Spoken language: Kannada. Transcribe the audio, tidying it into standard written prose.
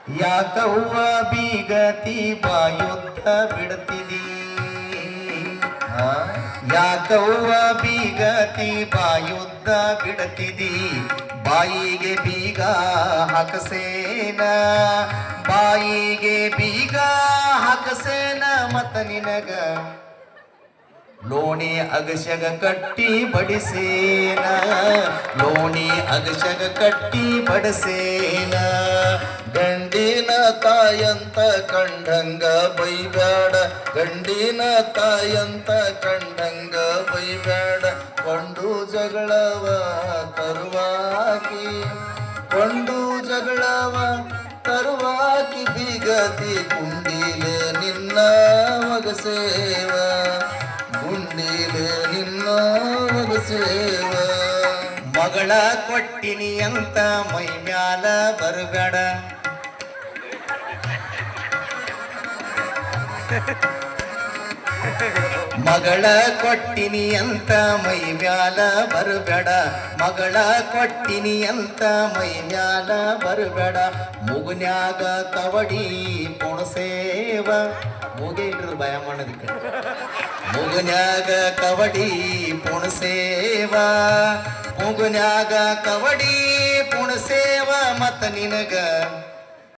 ಯಾಕವ್ವ ಬೀಗತಿ ಬಾಯುದ್ದ ಬಿಡ್ತಿದಿ ಯಾಕವ್ವ ಬೀಗತಿ ಬಾಯುದ್ದ ಬಿಡ್ತಿದಿ ಬಾಯಿಗೆ ಬೀಗ ಹಾಕಸೇನ ಬಾಯಿಗೆ ಬೀಗ ಹಾಕಸೇನ ಮತ್ತ ನಿನಗ ಲೋಣಿ ಅಗಸಗ ಕಟ್ಟಿ ಬಡಿಸೇನ ಲೋಣಿ ಅಗಸಗ ಕಟ್ಟಿ ಬಡಿಸೇನ ಗಂಡಿನ ತಾಯಂತ ಕಂಡಂಗ ಬೈಬ್ಯಾಡ ಗಂಡಿನ ತಾಯಂತ ಕಂಡಂಗ ಬೈಬ್ಯಾಡ ಕೊಂಡು ಜಗಳವ ತರುವಾಕಿ ಕೊಂಡು ಜಗಳವ ತರುವಾಕಿ ಬೀಗತಿ ಕುಂಡಿಲೆ ನಿನ್ನ ಮಗಸೇವ ಗುಂಡಿಲೆ ನಿನ್ನ ಮಗಸೇವ ಮಗಳ ಕೊಟ್ಟಿನಿ ಅಂತ ಮೈ ಮ್ಯಾಲ ಬರಬೇಡ ಮಗಳ ಕೊಟ್ಟಿನಿ ಅಂತ ಮೈ ಮ್ಯಾಲ ಬರಬೇಡ ಮಗಳ ಕೊಟ್ಟಿನಿ ಅಂತ ಮೈ ಮ್ಯಾಲ ಬರಬೇಡ ಮುಗುನ್ಯಾಗ ಕವಡಿ ಪುಣಸೇವ ಮೂಗೆ ಇಡ್ರು ಭಯ ಮಾಡೋದಕ್ಕೆ ಮುಗುನ್ಯಾಗ ಕವಡಿ ಪುಣಸೇವ ಮುಗುನ್ಯಾಗ ಕವಡಿ ಪುಣಸೇವ ಮತ್ತ ನಿನಗ